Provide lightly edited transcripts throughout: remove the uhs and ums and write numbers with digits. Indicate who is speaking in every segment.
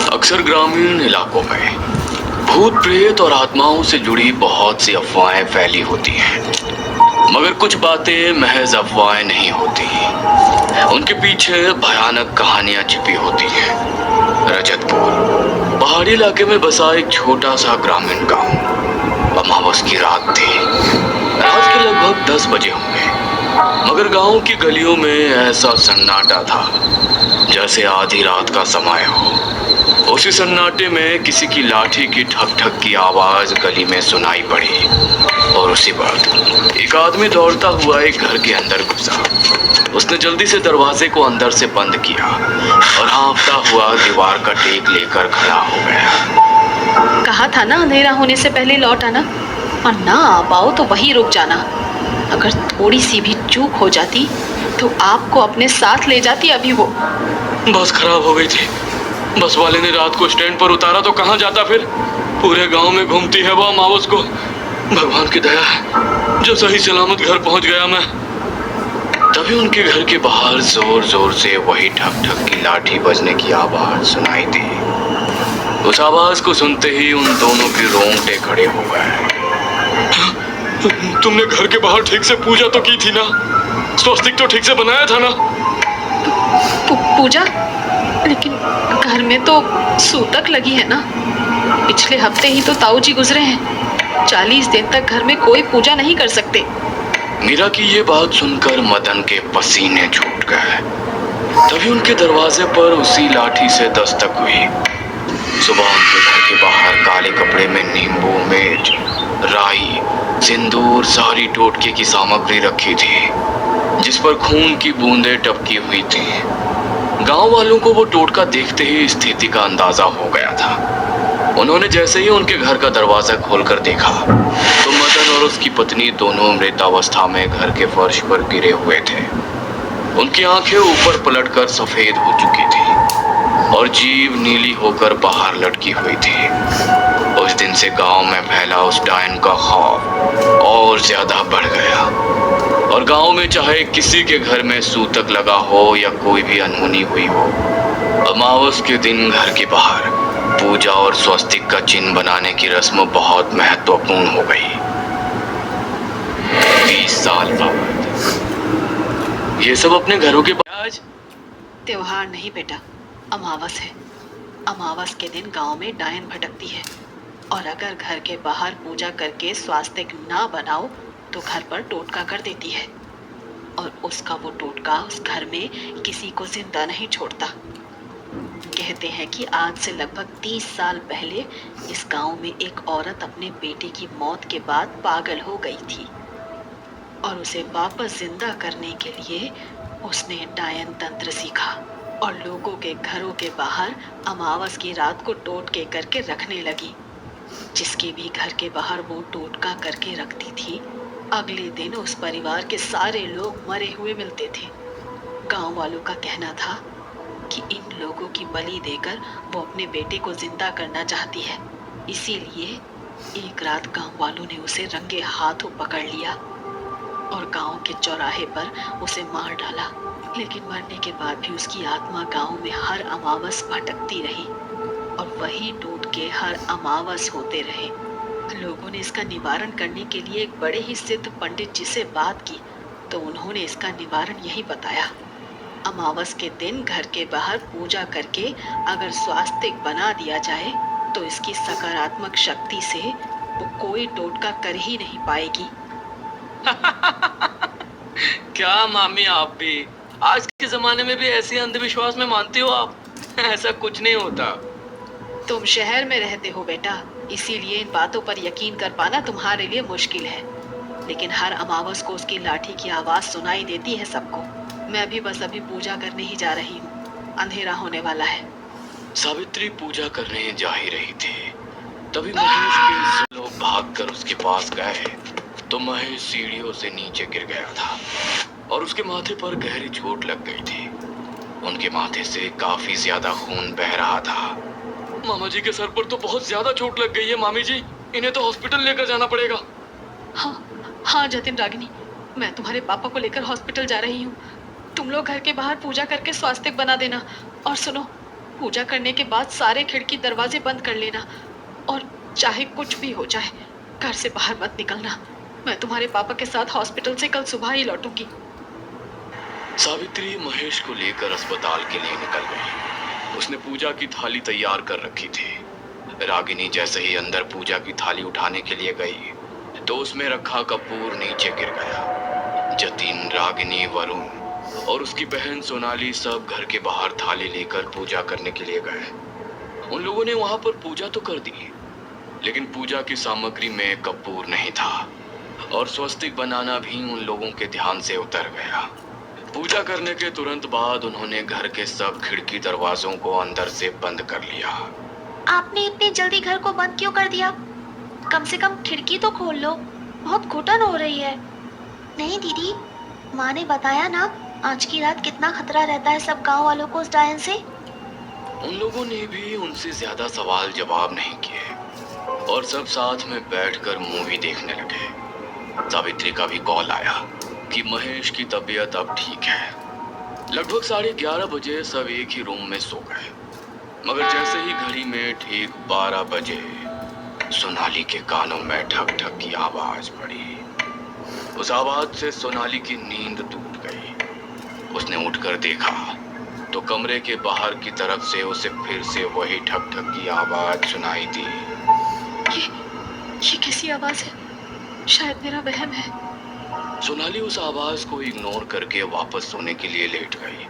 Speaker 1: अक्सर ग्रामीण इलाकों में भूत प्रेत और आत्माओं से जुड़ी बहुत सी अफवाहें फैली होती हैं, मगर कुछ बातें महज अफवाहें नहीं होती। उनके पीछे भयानक कहानियां छिपी होती हैं। रजतपुर पहाड़ी इलाके में बसा एक छोटा सा ग्रामीण गांव। अमावस की रात थी। रात के लगभग 10 बजे होंगे, मगर गांव की गलियों में ऐसा सन्नाटा था जैसे आधी रात का समय हो। उसी सन्नाटे में किसी की लाठी की ठक ठक की आवाज गली में सुनाई पड़ी और उसी वक्त एक आदमी दौड़ता हुआ एक घर के अंदर घुसा। उसने जल्दी से दरवाजे को अंदर से बंद किया और हाँफता हुआ दीवार का टेक लेकर खड़ा हो गया।
Speaker 2: कहा था ना अंधेरा होने से पहले लौट आना, और ना आ पाओ तो वहीं रुक जाना। अगर थोड़ी सी भी चूक हो जाती तो आपको अपने साथ ले जाती अभी वो।
Speaker 1: बस खराब हो गई थी। बस वाले ने रात को स्टैंड पर उतारा तो कहाँ जाता फिर। पूरे गांव में घूमती है वो अमावस को। भगवान की दया है जो सही सलामत घर पहुंच गया मैं। तभी उनके घर के बाहर जोर जोर से वही ठक ठक की लाठी बजने की आवाज सुनाई दी। उस आवाज को सुनते ही उन दोनों के रोंगटे खड़े हो गए। तुमने घर के बाहर ठीक से पूजा तो की थी ना? स्वस्तिक तो ठीक से बनाया था ना?
Speaker 2: पूजा? लेकिन घर में तो सूतक लगी है ना। पिछले हफ्ते ही तो ताऊ जी गुजरे हैं। 40 दिन तक घर में कोई पूजा नहीं कर सकते।
Speaker 1: मीरा की ये बात सुनकर मदन के पसीने छूट गए। तभी उनके दरवाजे पर उसी लाठी से दस्तक हुई। सुबह उनके घर के बाहर काले कपड़े में नींबू, मिर्च, राई, सिंदूर, सारी टोटके की सामग्री रखी थी, जिस पर खून की बूंदें टपकी हुई थी। गांव वालों को वो टोटका देखते ही स्थिति का अंदाजा हो गया था। उन्होंने जैसे ही उनके घर का दरवाजा खोलकर देखा तो मदन और उसकी पत्नी दोनों मृतावस्था में घर के फर्श पर गिरे हुए थे। उनकी आंखें ऊपर पलटकर सफेद हो चुकी थी और जीभ नीली होकर बाहर लटकी हुई थी। उस दिन से गांव में फैला उस डायन का खौफ और ज्यादा बढ़ गया और गांव में चाहे किसी के घर में सूतक लगा हो या कोई भी अनहोनी हुई हो, अमावस के दिन घर के बाहर पूजा और स्वस्तिक का चिन्ह बनाने की रस्म बहुत महत्वपूर्ण हो गई। 20 साल बाद ये सब अपने घरों के आज
Speaker 2: त्योहार नहीं बेटा, अमावस है। अमावस के दिन गांव में डायन भटकती है, और अगर घर के बाहर पूजा करके स्वास्तिक ना बनाओ तो घर पर टोटका कर देती है, और उसका वो टोटका उस घर में किसी को जिंदा नहीं छोड़ता। कहते हैं कि आज से लगभग 30 साल पहले इस गांव में एक औरत अपने बेटे की मौत के बाद पागल हो गई थी, और उसे वापस जिंदा करने के लिए उसने डायन तंत्र सीखा और लोगों के घरों के बाहर अमावस की रात को टोटके करके रखने लगी। जिसके भी घर के बाहर वो टोटका करके रखती थी, अगले दिन उस परिवार के सारे लोग मरे हुए मिलते थे। गांव वालों का कहना था कि इन लोगों की बलि देकर वो अपने बेटे को जिंदा करना चाहती है। इसीलिए एक रात गांव वालों ने उसे रंगे हाथों पकड़ लिया और गांव के चौराहे पर उसे मार डाला। लेकिन मरने के बाद भी उसकी आत्मा गांव में हर अमावस भटकती रही और वही टोटके हर अमावस होते रहे। लोगों ने इसका निवारण करने के लिए एक बड़े ही सिद्ध पंडित जी से बात की, तो उन्होंने इसका निवारण यही बताया। अमावस के दिन घर के बाहर पूजा करके अगर स्वास्तिक बना दिया जाए तो इसकी सकारात्मक शक्ति से वो कोई टोटका कर ही नहीं पाएगी।
Speaker 1: क्या मामी, आप भी आज के जमाने में भी ऐसे अंधविश्वास में मानती हो आप? ऐसा कुछ नहीं होता।
Speaker 2: तुम शहर में रहते हो बेटा, इसीलिए इन बातों पर यकीन कर पाना तुम्हारे लिए मुश्किल है। लेकिन हर अमावस को उसकी लाठी की आवाज सुनाई देती है सबको। मैं भी बस अभी पूजा करने ही जा रही हूँ, अंधेरा होने वाला है।
Speaker 1: सावित्री पूजा करने जा ही रही थी, तभी महेश के लोग भागकर उसके पास गए तो महेश सीढ़ियों से नीचे गिर गया था और उसके माथे पर गहरी चोट लग गई थी। उनके माथे से काफी ज्यादा खून बह रहा था। मामा जी के सर पर तो बहुत ज्यादा चोट लग गई है मामी जी, इन्हें तो हॉस्पिटल लेकर जाना पड़ेगा।
Speaker 2: हाँ जतिन रागिनी, मैं तुम्हारे पापा को लेकर हॉस्पिटल जा रही हूँ। तुम लोग घर के बाहर पूजा करके स्वास्तिक बना देना। और सुनो, पूजा करने के बाद सारे खिड़की दरवाजे बंद कर लेना और चाहे कुछ भी हो जाए घर से बाहर मत निकलना। मैं तुम्हारे पापा के साथ हॉस्पिटल से कल सुबह ही लौटूंगी।
Speaker 1: सावित्री महेश को लेकर अस्पताल के लिए निकल गई। उसने पूजा की थाली तैयार कर रखी थी। रागिनी जैसे ही अंदर पूजा की थाली उठाने के लिए गई तो उसमें रखा कपूर नीचे गिर गया। जतिन, रागिनी, वरुण और उसकी बहन सोनाली सब घर के बाहर थाली लेकर पूजा करने के लिए गए। उन लोगों ने वहां पर पूजा तो कर दी, लेकिन पूजा की सामग्री में कपूर नहीं था और स्वस्तिक बनाना भी उन लोगों के ध्यान से उतर गया। पूजा करने के तुरंत बाद उन्होंने घर के सब खिड़की दरवाजों को अंदर से बंद कर लिया।
Speaker 3: आपने इतनी जल्दी घर को बंद क्यों कर दिया? कम से कम खिड़की तो खोल लो, बहुत घुटन हो रही है। नहीं दीदी, माँ ने बताया ना आज की रात कितना खतरा रहता है सब गांव वालों को उस डायन से।
Speaker 1: उन लोगों ने भी उनसे ज्यादा सवाल जवाब नहीं किए और सब साथ में बैठकर मूवी देखने लगे। सावित्री का भी कॉल आया कि महेश की तबीयत अब ठीक है। लगभग 11:30 बजे सब एक ही रूम में सो गए, मगर जैसे ही घड़ी में ठीक 12 बजे सोनाली के कानों में ठक ठक की आवाज पड़ी। उस आवाज से सोनाली की नींद टूट गई। उसने उठकर देखा तो कमरे के बाहर की तरफ से उसे फिर से वही ठक ठक की आवाज सुनाई दी।
Speaker 2: ये कैसी आवाज है? शायद मेरा वहम है।
Speaker 1: सोनाली उस आवाज को इग्नोर करके वापस सोने के लिए लेट गई,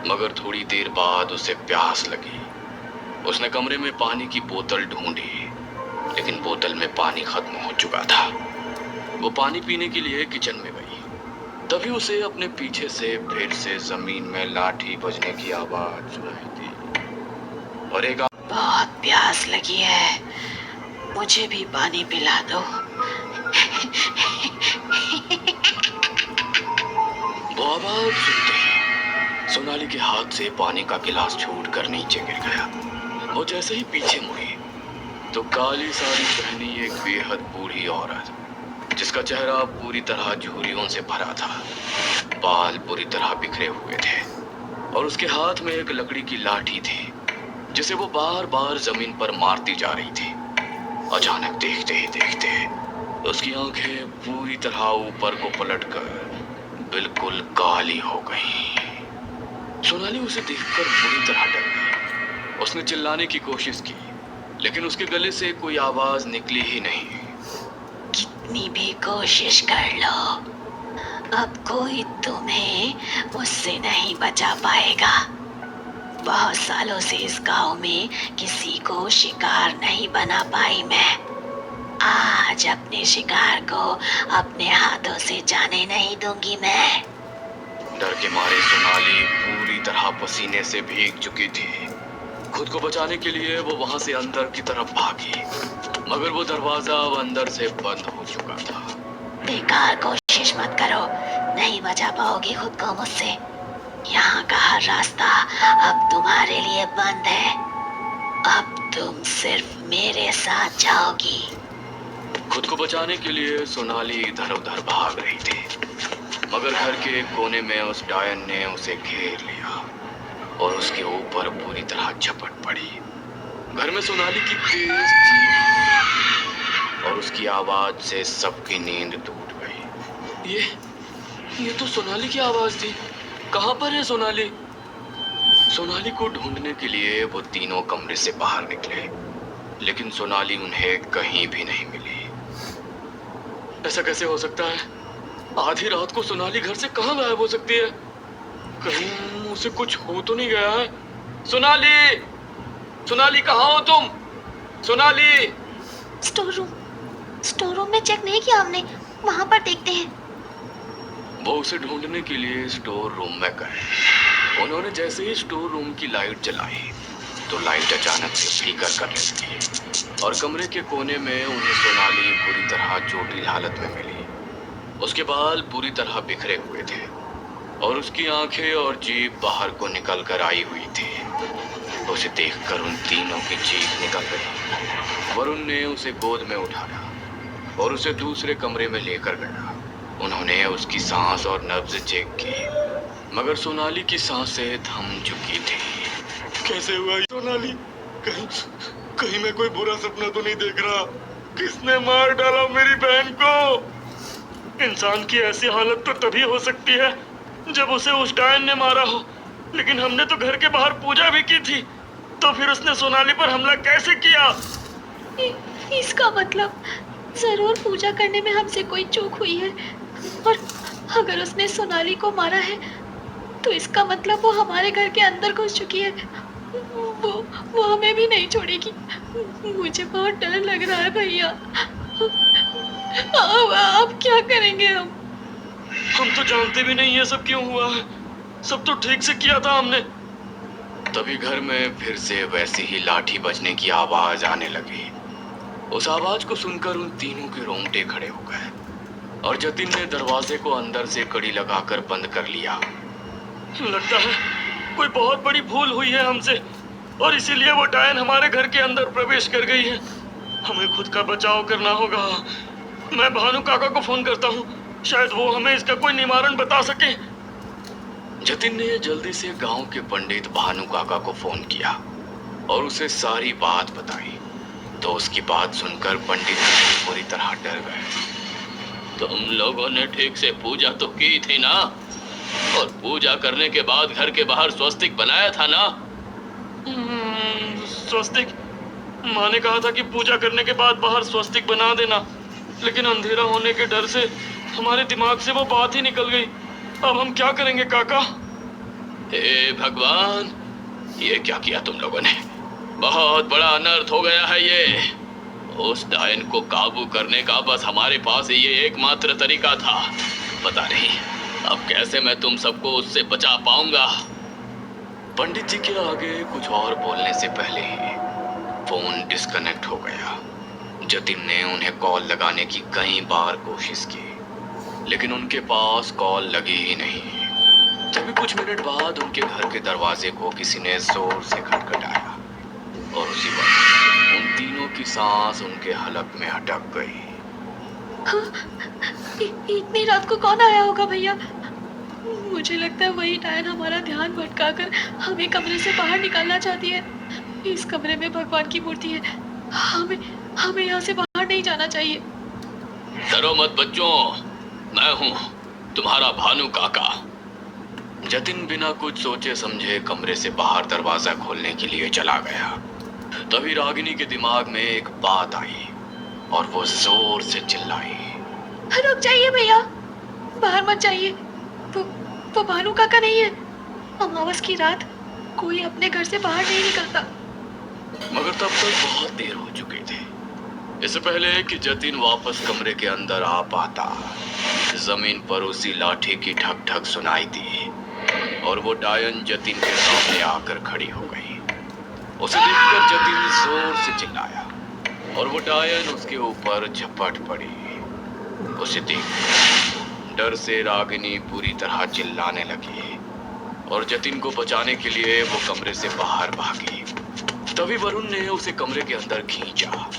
Speaker 1: मगर थोड़ी देर बाद उसे प्यास लगी। उसने कमरे में पानी की बोतल ढूंढी, लेकिन बोतल में पानी खत्म हो चुका था। वो पानी पीने के लिए किचन में गई। तभी उसे अपने पीछे से फिर से जमीन में लाठी बजने की आवाज सुनाई दी और एक
Speaker 2: बहुत प्यास लगी है, मुझे भी पानी पिला दो।
Speaker 1: वो आवाज सुनते ही सोनाली के हाथ से पानी का गिलास छूटकर नीचे गिर गया। वो जैसे ही पीछे मुड़ी तो काली साड़ी पहनी एक बेहद बूढ़ी औरत, जिसका चेहरा पूरी तरह झुर्रियों से भरा था, बाल पूरी तरह बिखरे हुए थे और उसके हाथ में एक लकड़ी की लाठी थी जिसे वो बार बार जमीन पर मारती जा रही थी। अचानक देखते ही देखते उसकी आंखें पूरी तरह ऊपर को पलटकर बिल्कुल काली हो गई। सोनाली उसे देखकर बुरी तरह डर गई। उसने चिल्लाने की कोशिश की, लेकिन उसके गले से कोई आवाज निकली ही नहीं।
Speaker 2: कितनी भी कोशिश कर लो, अब कोई तुम्हें मुझसे नहीं बचा पाएगा। बहुत सालों से इस गांव में किसी को शिकार नहीं बना पाई मैं। आज अपने शिकार को अपने हाथों से जाने नहीं दूंगी मैं।
Speaker 1: डर के मारे सोनाली पूरी तरह पसीने से भीग चुकी थी। खुद को बचाने के लिए वो वहां से अंदर की तरफ भागी, मगर वो दरवाजा अब अंदर से बंद हो चुका था।
Speaker 2: बेकार कोशिश मत करो, नहीं बचा पाओगी खुद को मुझसे। यहाँ का हर रास्ता अब तुम्हारे लिए बंद है। अब तुम सिर्फ मेरे साथ जाओगी।
Speaker 1: खुद को बचाने के लिए सोनाली इधर उधर भाग रही थी, मगर घर के एक कोने में उस डायन ने उसे घेर लिया और उसके ऊपर पूरी तरह झपट पड़ी। घर में सोनाली की तेज चीख और उसकी आवाज से सबकी नींद टूट गई। ये तो सोनाली की आवाज थी। कहां पर है सोनाली? सोनाली को ढूंढने के लिए वो तीनों कमरे से बाहर निकले, लेकिन सोनाली उन्हें कहीं भी नहीं मिली। ऐसा कैसे हो सकता है? आधी रात को सोनाली घर से कहां गायब हो सकती है? कहीं उसे कुछ हो तो नहीं गया है? सोनाली, सोनाली कहाँ हो तुम? सोनाली!
Speaker 3: स्टोर रूम में चेक नहीं किया हमने, वहां पर देखते हैं।
Speaker 1: वो उसे ढूंढने के लिए स्टोर रूम में गए। उन्होंने जैसे ही स्टोर रूम की लाइट जलाई तो लाइट अचानक से फ्लिकर करने लगी और कमरे के कोने में उन्हें सोनाली पूरी तरह चोटिल हालत में मिली। उसके बाल पूरी तरह बिखरे हुए थे और उसकी आंखें और जीभ बाहर को निकल कर आई हुई थी। उसे देखकर उन तीनों की चीख निकल गई। वरुण ने उसे गोद में उठाया और उसे दूसरे कमरे में लेकर गया। उन्होंने उसकी सांस और नब्ज चेक की, मगर सोनाली की सांसें थम चुकी थी। कैसे हुआ ये सोनाली? कहीं कहीं मैं कोई बुरा सपना तो नहीं देख रहा? किसने मार डाला मेरी बहन को? इंसान की ऐसी हालत तो तभी हो सकती है जब उसे उस डायन ने मारा हो, लेकिन हमने तो घर के बाहर पूजा भी की थी, तो फिर उसने सोनाली पर हमला कैसे किया?
Speaker 3: इसका मतलब जरूर पूजा करने में हमसे कोई चूक हुई है, और अगर उसने सोनाली को मारा है तो इसका मतलब वो हमारे घर के अंदर घुस चुकी है। वो वो हमें भी नहीं छोड़ेगी। मुझे बहुत डर लग रहा है भैया। अब क्या करेंगे हम?
Speaker 1: हम तो जानते भी नहीं ये सब क्यों हुआ है। सब तो ठीक से किया था हमने। तभी घर में फिर से वैसी ही लाठी बजने की आवाज आने लगी। उस आवाज को सुनकर उन तीनों के रोंगटे खड़े हो गए और जतिन ने दरवाजे को अंदर से कड़ी लगाकर बंद कर लिया। लगता है कोई बहुत बड़ी भूल हुई है हमसे, और इसीलिए वो डायन हमारे घर के अंदर प्रवेश कर गई है। हमें खुद का बचाव करना होगा। मैं भानु काका को फोन करता हूँ, शायद वो हमें इसका कोई निवारण बता सके। जतिन ने जल्दी से गांव के पंडित भानु काका को फोन किया और उसे सारी बात बताई। तो उसकी बात सुनकर पंडित पूरी तरह डर गए। तुम लोगों ने ठीक से पूजा तो की थी ना, और पूजा करने के बाद घर के बाहर स्वस्तिक बनाया था ना? स्वस्तिक? माँ ने कहा था कि पूजा करने के बाद बाहर स्वस्तिक बना देना, लेकिन अंधेरा होने के डर से हमारे दिमाग से वो बात ही निकल गई। अब हम क्या करेंगे काका? हे भगवान, ये क्या किया तुम लोगों ने? बहुत बड़ा अनर्थ हो गया है ये। उस डायन को काबू करने का बस हमारे पास ये एकमात्र तरीका था। पता नहीं अब कैसे मैं तुम सबको उससे बचा पाऊंगा। पंडित जी के आगे कुछ और बोलने से पहले ही फोन डिस्कनेक्ट हो गया। जतिन ने उन्हें कॉल लगाने की कई बार कोशिश की, लेकिन उनके पास कॉल लगी ही नहीं। तभी कुछ मिनट बाद उनके घर के दरवाजे को किसी ने जोर से खटखटाया और उसी वक्त उन तीनों की सांस उनके हलक में अटक गई।
Speaker 3: इतनी रात को कौन आया होगा भैया? मुझे लगता है वही डायन हमारा ध्यान भटकाकर हमें कमरे से बाहर निकालना चाहती है। इस कमरे में भगवान की मूर्ति है। हमें हमें यहाँ से बाहर नहीं जाना चाहिए।
Speaker 1: डरो मत बच्चों, मैं हूँ तुम्हारा भानु काका। जतिन बिना कुछ सोचे समझे कमरे से बाहर दरवाजा खोलने के लिए चला गया। तभी रागिनी के दिमाग में एक बात आई और वो जोर से चिल्लाई,
Speaker 3: रुक जाइए भैया, बाहर मत जाइए। वो भानु काका नहीं है। अमावस की रात कोई अपने घर से बाहर नहीं निकलता।
Speaker 1: मगर तब तक बहुत देर हो चुकी थी। इससे पहले कि जतिन वापस कमरे के अंदर आ पाता, जमीन पर उसी लाठी की ठक ठक सुनाई दी और वो डायन जतिन के सामने आकर खड़ी हो गई। उसे देखकर जतिन जोर से चिल्लाया और वो डायन उसके ऊपर झपट पड़ी। उसे देख डर से रागिनी पूरी तरह चिल्लाने लगी और जतिन को बचाने के लिए वो कमरे से बाहर भागी। तभी वरुण ने उसे कमरे के अंदर खींचा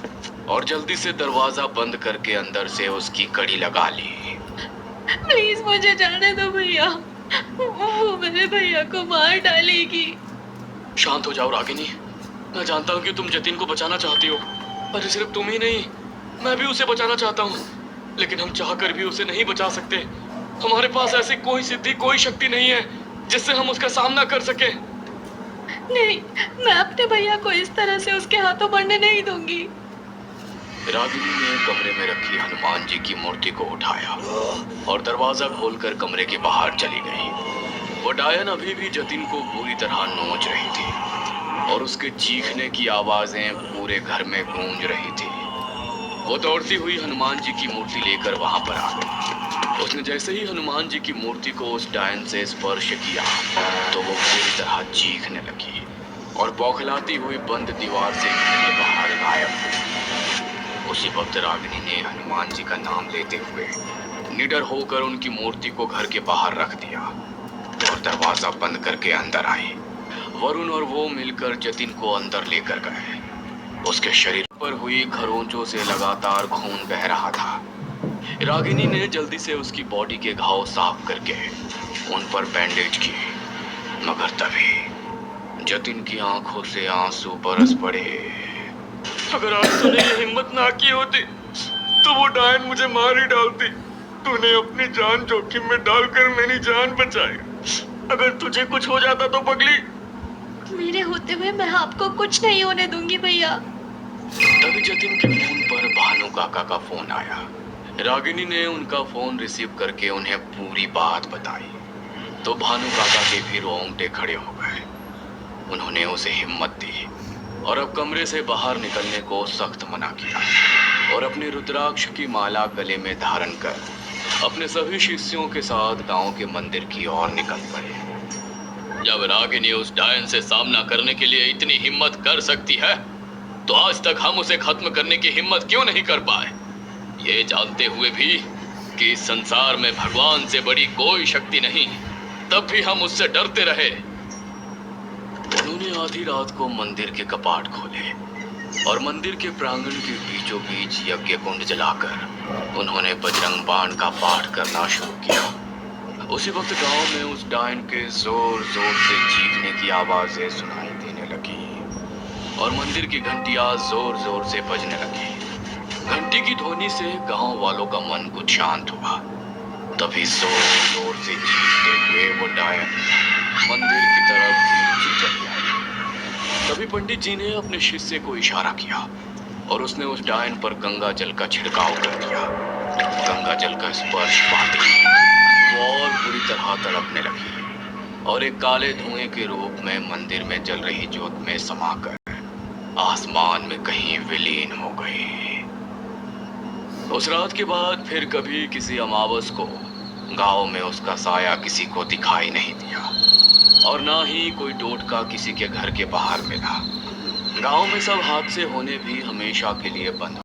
Speaker 1: और जल्दी से दरवाजा बंद करके अंदर से उसकी कड़ी लगा ली।
Speaker 3: प्लीज मुझे जाने दो भैया, वो मेरे भैया को मार डालेगी।
Speaker 1: शांत हो जाओ रागिनी, मैं जानता हूँ कि तुम जतिन को बचाना चाहती हो। अरे सिर्फ तुम ही नहीं, मैं भी उसे बचाना चाहता हूँ, लेकिन हम चाहकर भी उसे नहीं बचा सकते। हमारे पास ऐसी कोई सिद्धि, कोई शक्ति नहीं है जिससे हम उसका सामना कर सके।
Speaker 3: नहीं, मैं अपने भैया को इस तरह से उसके हाथों मरने नहीं दूंगी।
Speaker 1: रागिनी ने कमरे में रखी हनुमान जी की मूर्ति को उठाया और दरवाजा खोलकर कमरे के बाहर चली गई। वो डायन अभी भी जतिन को पूरी तरह नोच रही थी और उसके चीखने की आवाजें पूरे घर में गूंज रही थी। वो दौड़ती हुई हनुमान जी की मूर्ति लेकर वहां पर आ गई। उसने जैसे ही हनुमान जी की मूर्ति को उस डायन से स्पर्श किया तो वो पूरी तरह चीखने लगी और बौखलाती हुई बंद दीवार से निकले बाहर गायब हुई। उसी वक्त रागिनी ने हनुमान जी का नाम लेते हुए निडर होकर उनकी मूर्ति को घर के बाहर रख दिया और दरवाजा बंद करके अंदर आई। वरुण और वो मिलकर जतिन को अंदर लेकर गए। उसके शरीर पर हुई खरोंचों से लगातार खून बह रहा था। रागिनी ने जल्दी से उसकी बॉडी के घाव साफ करके उन पर बैंडेज किए, मगर तभी जतिन की आंखों से आंसू बरस पड़े। अगर आज तूने ये हिम्मत ना की होती तो वो डायन मुझे मार ही डालती। तूने अपनी जान जोखिम में डालकर मेरी जान बचाई। अगर तुझे कुछ हो जाता तो पगली।
Speaker 3: मेरे होते हुए मैं आपको कुछ नहीं होने दूंगी भैया।
Speaker 1: तभी जतिन के फोन पर भानु काका का फोन आया। रागिनी ने उनका फोन रिसीव करके उन्हें पूरी बात बताई तो भानु काका के भी रोंगटे खड़े हो गए। उन्होंने उसे हिम्मत दी और अब कमरे से बाहर निकलने को सख्त मना किया और अपने रुद्राक्ष की माला गले में धारण कर अपने सभी शिष्यों के साथ गांव के मंदिर की ओर निकल पड़े। जब रागिनी उस डायन से सामना करने के लिए इतनी हिम्मत कर सकती है तो आज तक हम उसे खत्म करने की हिम्मत क्यों नहीं कर पाए, ये जानते हुए भी कि इस संसार में भगवान से बड़ी कोई शक्ति नहीं, तब भी हम उससे डरते रहे। उन्होंने आधी रात को मंदिर के कपाट खोले और मंदिर के प्रांगण के बीचों बीच यज्ञ कुंड जलाकर उन्होंने बजरंग बाण का पाठ करना शुरू किया। उसी वक्त गांव में उस डायन के जोर जोर से चीखने की आवाजें सुनाई देने लगी और मंदिर की घंटियां जोर जोर से बजने लगी। घंटी की ध्वनि से गांव वालों का मन कुछ शांत हुआ। तभी जोर जोर से चीखते हुए वो डायन मंदिर की तरफ नीचे चली आई। तभी पंडित जी ने अपने शिष्य को इशारा किया और उसने उस डायन पर गंगा जल का छिड़काव कर दिया। गंगा जल का स्पर्श पाते ही वो और बुरी तरह तड़पने लगी और एक काले धुएं के रूप में मंदिर में जल रही ज्योत में समाकर आसमान में कहीं विलीन हो गई। उस रात के बाद फिर कभी किसी अमावस को गांव में उसका साया किसी को दिखाई नहीं दिया और ना ही कोई टोटका किसी के घर के बाहर मिला। गांव में सब हादसे होने भी हमेशा के लिए बंद